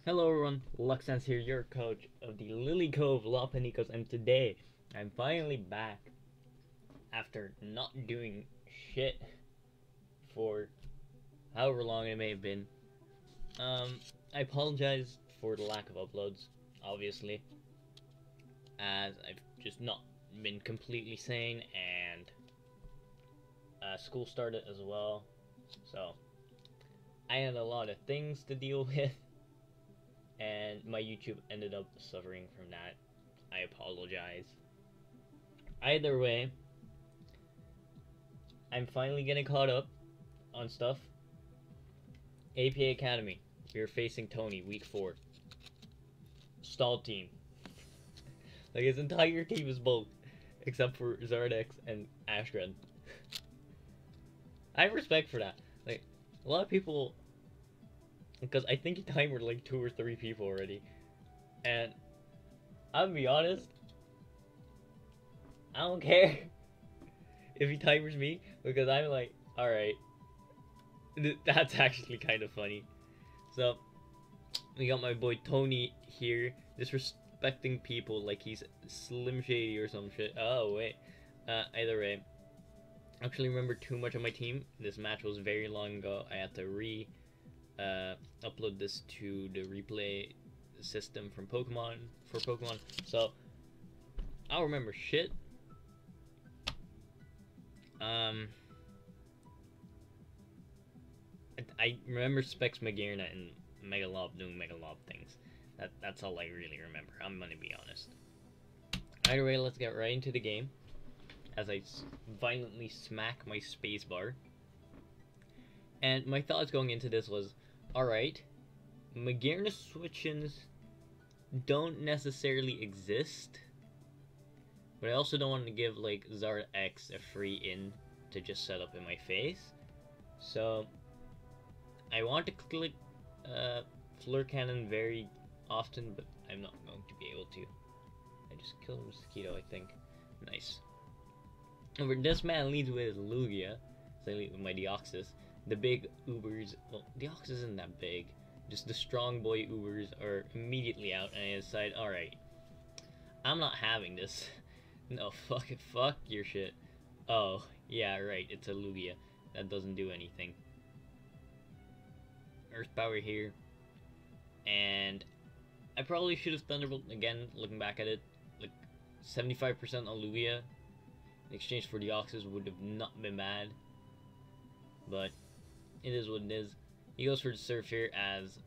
Hello everyone, Luxance here, your coach of the Lily Cove Lopanicos, and today I'm finally back after not doing shit for however long it may have been. I apologize for the lack of uploads, obviously, as I've just not been completely sane, and school started as well, so I had a lot of things to deal with. And my YouTube ended up suffering from that. I apologize. Either way, I'm finally getting caught up on stuff. APA Academy, we're facing Tony, week 4. Stall team. Like, his entire team is both, except for Zardex and Ashgren. I have respect for that. Like, a lot of people, because I think he timed like 2 or 3 people already. And I'm gonna be honest, I don't care if he timers me, because I'm like, alright, that's actually kind of funny. So, we got my boy Tony here, disrespecting people like he's Slim Shady or some shit. Oh, wait. Either way, I actually remember too much of my team. This match was very long ago. I had to upload this to the replay system from Pokemon, so I'll remember shit. I remember Specs Magearna and Megalob doing Megalob things. That's all I really remember. I'm gonna be honest. Either way, let's get right into the game as I violently smack my spacebar. And my thoughts going into this was, alright, Magearna switch-ins don't necessarily exist, but I also don't want to give like Zard X a free in to just set up in my face. So I want to click Fleur Cannon very often, but I'm not going to be able to. I just killed a mosquito, I think. Nice. Over this man leads with Lugia, so I lead with my Deoxys. The big Ubers, well, Deoxys isn't that big. Just the strong boy Ubers are immediately out, and I decide, alright, I'm not having this. No, fuck your shit. Oh, yeah, right, it's a Lugia. That doesn't do anything. Earth Power here. And I probably should have Thunderbolt again, looking back at it. Like, 75% on Lugia in exchange for Deoxys would have not been bad. But it is what it is. He goes for the Surf here, as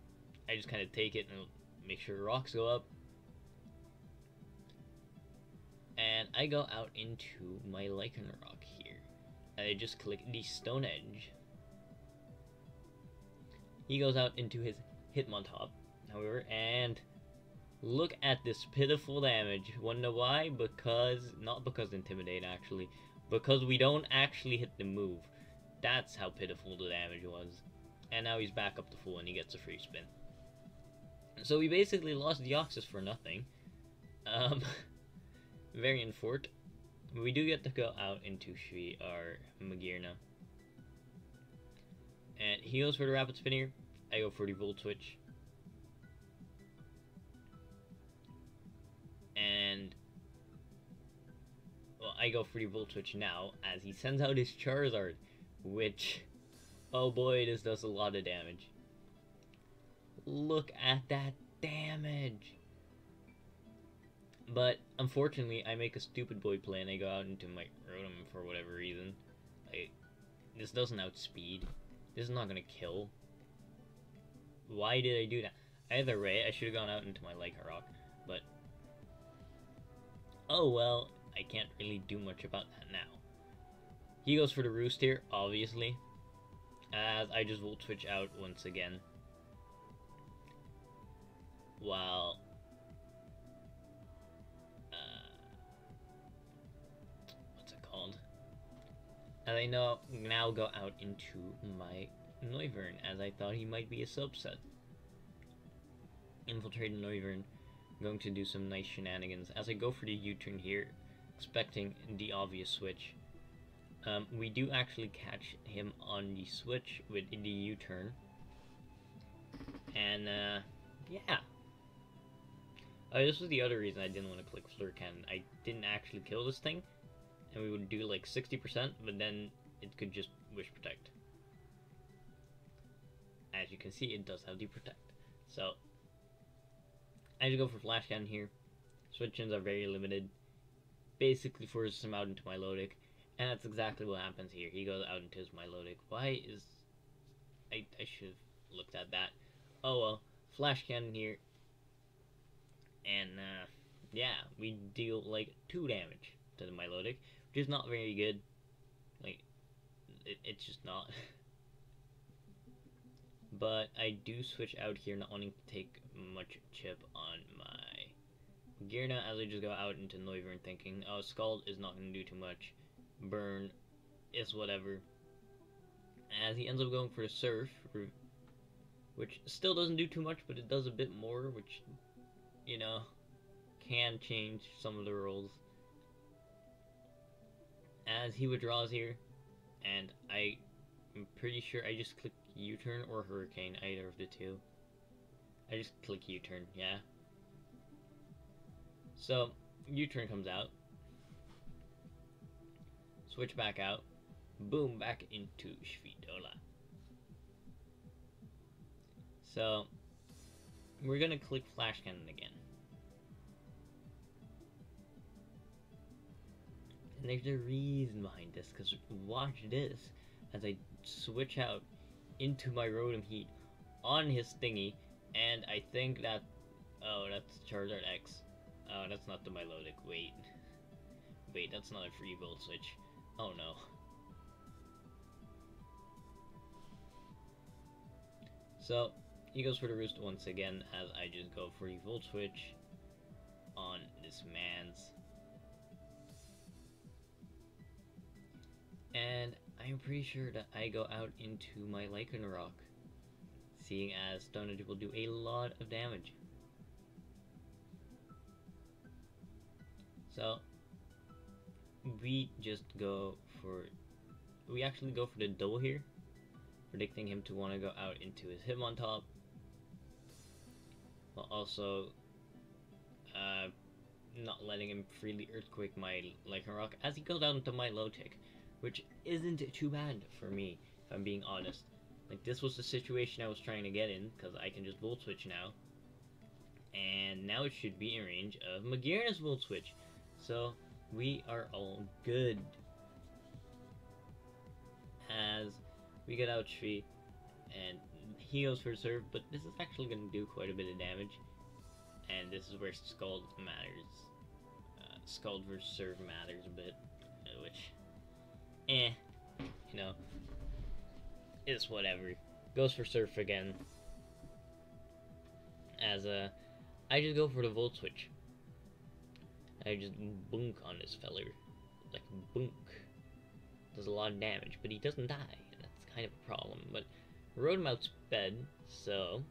I just kind of take it and make sure rocks go up. And I go out into my Lycanroc here. I just click the Stone Edge. He goes out into his Hitmontop, however, and look at this pitiful damage. Wanna know why? Not because Intimidate actually, because we don't actually hit the move. That's how pitiful the damage was. And now he's back up to full and he gets a free spin. So we basically lost Deoxys for nothing. Very unfortunate. We do get to go out into our Magearna. And he goes for the Rapid Spin here. I go for the Volt Switch. And well, I go for the Volt Switch now as he sends out his Charizard, which, oh boy, this does a lot of damage. Look at that damage. But unfortunately, I make a stupid boy play and I go out into my Rotom for whatever reason. This doesn't outspeed. This is not gonna kill. Why did I do that? Either way, I should have gone out into my Lycanroc, but oh well, I can't really do much about that now. He goes for the Roost here, obviously, as I just Volt Switch out once again. While what's it called? And I now go out into my Noivern, as I thought he might be a subset. Infiltrating Noivern, going to do some nice shenanigans as I go for the U-turn here, expecting the obvious switch. We do actually catch him on the switch with the U-turn, and Yeah. This was the other reason I didn't want to click Fleur Cannon. I didn't actually kill this thing, and we would do like 60%, but then it could just Wish Protect. As you can see, it does have the Protect. So, I just go for Flash Cannon here. Switch-ins are very limited. Basically forces him out into Milotic, and that's exactly what happens here. He goes out into his Milotic. Why is... I should have looked at that. Oh well. Flash Cannon here. And, yeah, we deal, like, 2 damage to the Milotic, which is not very good. Like, it's just not. But I do switch out here, not wanting to take much chip on my Gearna, as I just go out into Noivern thinking, oh, Scald is not going to do too much. Burn is whatever. As he ends up going for the Surf, which still doesn't do too much, but it does a bit more, which, you know, can change some of the rolls. As he withdraws here, and I'm pretty sure I just click U-turn or Hurricane, either of the two. I just click U-turn, yeah. So, U-turn comes out. Switch back out. Boom, back into Shvitola. So, we're gonna click Flash Cannon again. And there's a reason behind this, because watch this as I switch out into my Rotom Heat on his thingy, and I think that... Oh, that's Charizard X. Oh, that's not the Milotic. Wait, that's not a free Volt Switch. Oh no. So, he goes for the Roost once again, as I just go for a Volt Switch on this man's. And I'm pretty sure that I go out into my Lycanroc, seeing as Stone Edge will do a lot of damage. So, we actually go for the double here, predicting him to want to go out into his Hitmontop, while also not letting him freely Earthquake my Lycanroc as he goes out into my Milotic, which isn't too bad for me, if I'm being honest. Like, this was the situation I was trying to get in, because I can just Volt Switch now. And now it should be in range of Magearna's Volt Switch. So, we are all good. As we get out Shvi, and he goes for a Surf, but this is actually going to do quite a bit of damage. And this is where Scald matters. Scald versus Surf matters a bit, which... you know, it's whatever. Goes for Surf again. As I just go for the Volt Switch. I just boonk on this feller. Like, boonk. Does a lot of damage, but he doesn't die. That's kind of a problem. But Rotom outsped, so...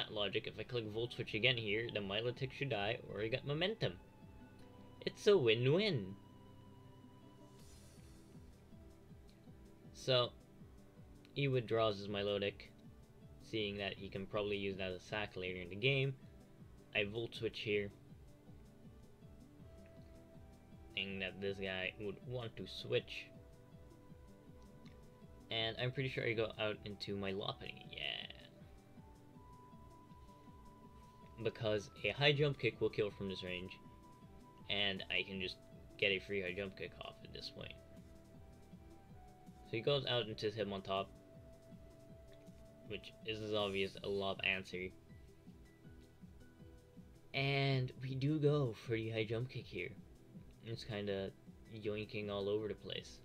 logic, if I click Volt Switch again here, the Milotic should die, or I got Momentum. It's a win-win. So, he withdraws his Milotic, seeing that he can probably use that as a sack later in the game. I Volt Switch here, thinking that this guy would want to switch. And I'm pretty sure I go out into my Lopunny, yeah. Because a high jump kick will kill from this range, and I can just get a free high jump kick off at this point. So he goes out into his Hitmontop, which is as obvious a lob answer. And we do go for the high jump kick here. It's kind of yoinking all over the place.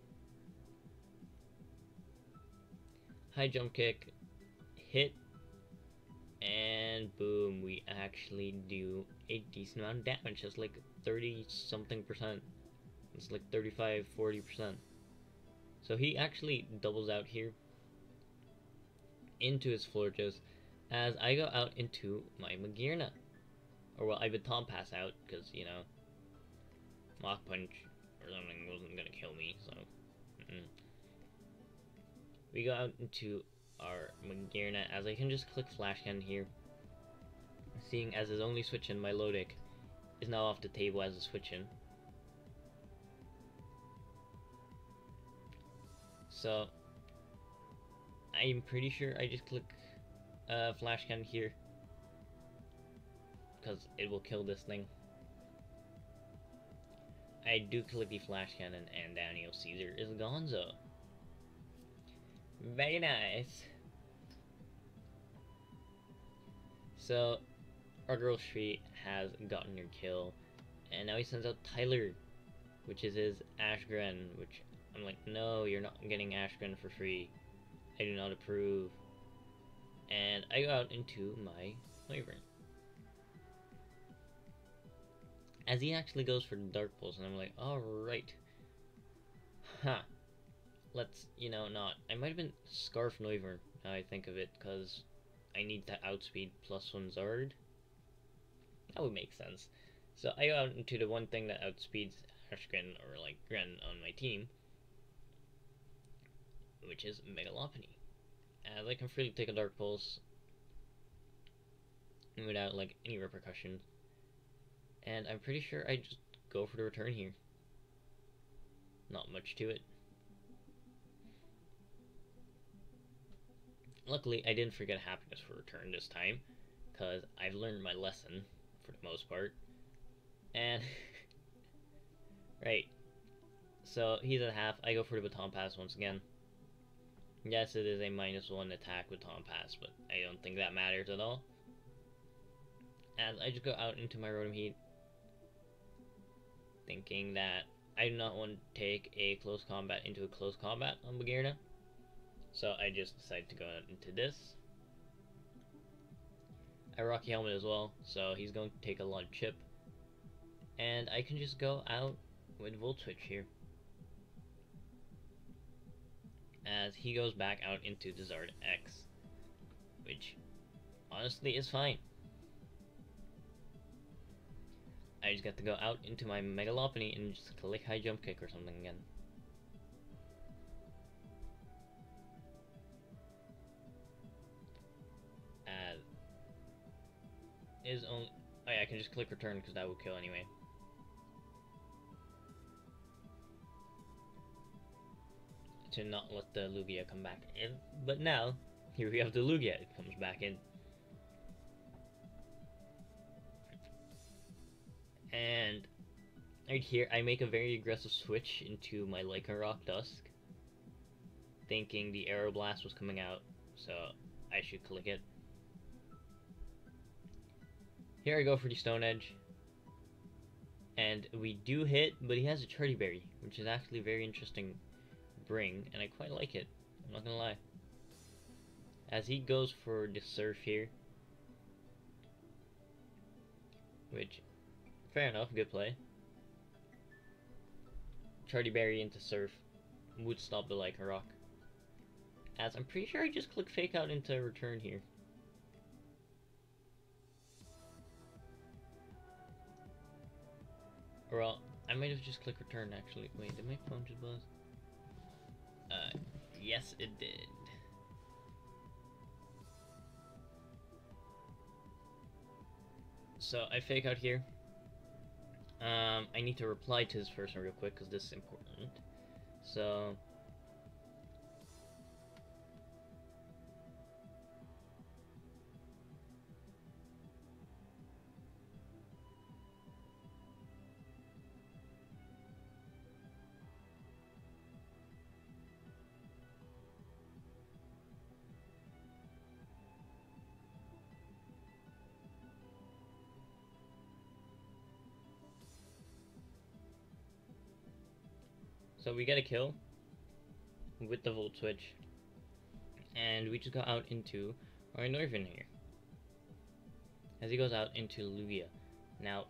High jump kick, hit, and boom, we actually do a decent amount of damage. That's like 30 something percent. It's like 35-40%. So he actually doubles out here into his Florges as I go out into my Magearna. Or well, I would Tom Pass out because, you know, Mach Punch or something wasn't going to kill me, so... We go out into our Magearna as I can just click Flash Cannon here. seeing as his only switch in my low deck is now off the table as a switch in. So I'm pretty sure I just click flash cannon here because it will kill this thing. I do click the flash cannon and Daniel Caesar is gonzo. Very nice. So our girl Street has gotten your kill, and now he sends out Tyler, which is his Ashgren, which I'm like, no, you're not getting Ashgren for free. I do not approve. And I go out into my Wyvern. As he actually goes for Dark Pulse, and I'm like, alright. Ha. Let's, not. I might have been Scarf Wyvern, now I think of it, because I need to outspeed +1 Zard. That would make sense. So I go out into the one thing that outspeeds Ashgren, or like Gren on my team, which is Megalopony. As I can freely take a Dark Pulse without like any repercussion. And I'm pretty sure I just go for the return here. Not much to it. Luckily, I didn't forget Happiness for return this time, because I've learned my lesson, for the most part. And, right, so he's at half, I go for the Baton Pass once again. Yes, it is a -1 attack with Baton Pass, but I don't think that matters at all. And I just go out into my Rotom Heat, thinking that I do not want to take a close combat into a close combat on Bagheera. So I just decide to go out into this. I Rocky Helmet as well, so he's going to take a lot of chip. And I can just go out with Volt Switch here. As he goes back out into the Zard X, which honestly is fine. I just got to go out into my Megalopony and just click high jump kick or something again. Is only oh yeah, I can just click return because that will kill anyway. To not let the Lugia come back in, but now here we have the Lugia. It comes back in, and right here I make a very aggressive switch into my Lycanroc Dusk, thinking the Aeroblast was coming out, so I should click it. Here I go for the Stone Edge, and we do hit, but he has a Chardy Berry, which is actually very interesting bring, and I quite like it, I'm not gonna lie. As he goes for the Surf here, which, fair enough, good play. Chardy Berry into Surf would stop the Lycanroc. As I'm pretty sure I just click Fake Out into return here. Well, I might have just clicked return actually. Wait, did my phone just buzz? Yes it did. So I fake out here. I need to reply to this person real quick because this is important. So we get a kill with the Volt Switch, and we just got out into our Northern here. As he goes out into Lugia. Now,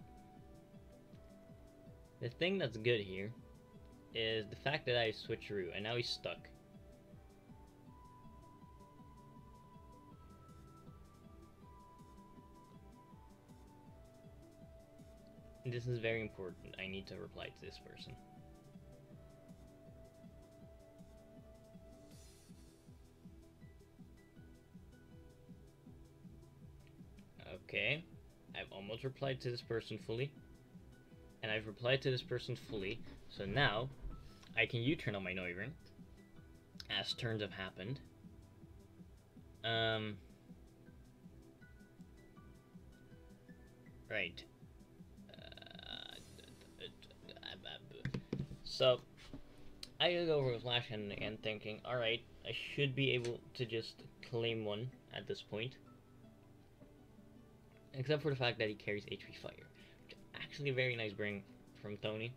the thing that's good here is the fact that I switcheroo, and now he's stuck. This is very important. I need to reply to this person. Okay. I've almost replied to this person fully. And I've replied to this person fully. So now, I can U-turn on my Noivern, as turns have happened. Right. So, I gotta go over with Flash Cannon again, thinking, alright, I should be able to just claim one at this point. Except for the fact that he carries HP Fire. Which is actually a very nice bring from Tony.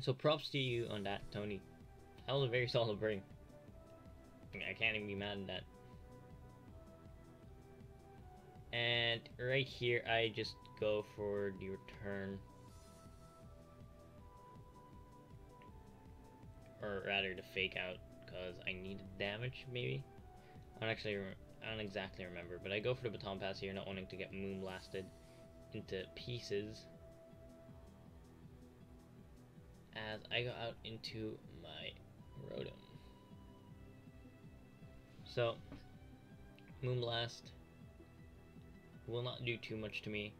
So props to you on that, Tony. That was a very solid bring. I can't even be mad at that. And right here, I just go for the return. Or rather, the fake out, because I needed damage, maybe? I don't exactly remember, but I go for the baton pass here, not wanting to get moon blasted into pieces. As I go out into my Rotom. So, Moonblast will not do too much to me.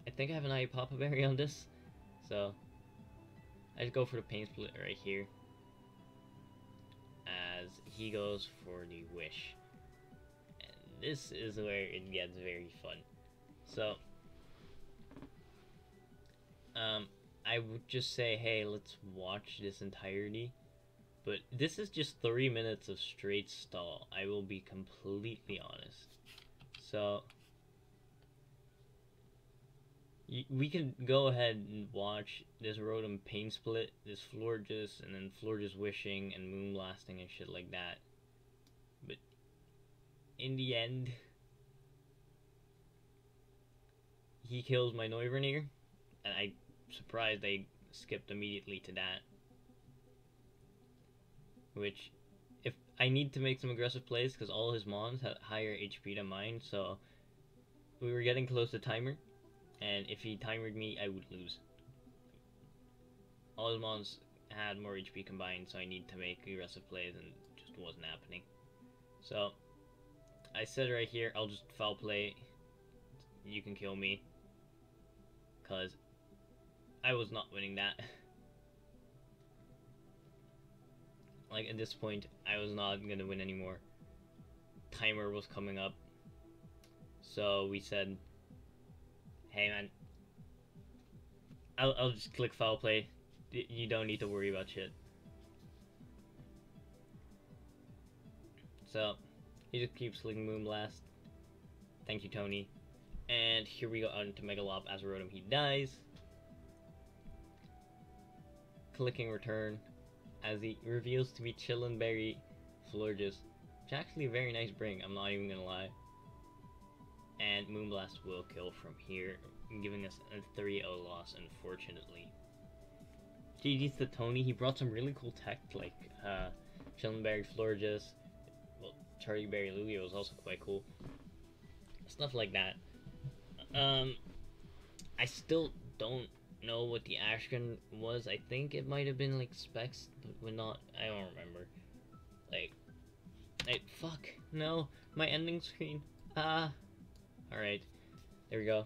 I think I have an IE Papa Berry on this, so I just go for the Pain Split right here. As he goes for the Wish. And this is where it gets very fun. So, I would just say, hey, let's watch this entirety. But this is just 3 minutes of straight stall. I will be completely honest. So, we can go ahead and watch this Rotom Pain Split, this Florges, and then Florges Wishing and Moonblasting and shit like that. But in the end, he kills my Noivern here, and I'm surprised they skipped immediately to that. Which, if I need to make some aggressive plays, because all his mons have higher HP than mine, so we were getting close to timer, and if he timered me, I would lose. All his mons had more HP combined, so I need to make aggressive plays, and it just wasn't happening. So, I said right here, I'll just foul play, you can kill me, because I was not winning that. Like, at this point, I was not going to win anymore. Timer was coming up. So we said, hey man, I'll just click foul play. You don't need to worry about shit. So, he just keeps clicking Moonblast. Thank you, Tony. And here we go on to Megalob as Rotom. He dies. Clicking return. As he reveals to be Chillin' Berry Florges, which is actually a very nice bring, I'm not even gonna lie. And Moonblast will kill from here, giving us a 3-0 loss, unfortunately. GG's to Tony, he brought some really cool tech, like Chillin' Berry Florges, well, Charlie Berry Lugia was also quite cool. Stuff like that. I still don't know what the Ashcan was. I think it might have been like specs, but we're not. I don't remember. Like, fuck no, my ending screen. Alright, there we go.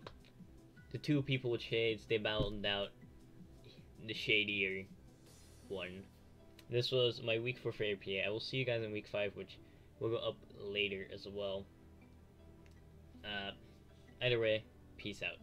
The two people with shades, they battled out the shadier one. This was my week 4 favorite PA. I will see you guys in week 5, which will go up later as well. Either way, peace out.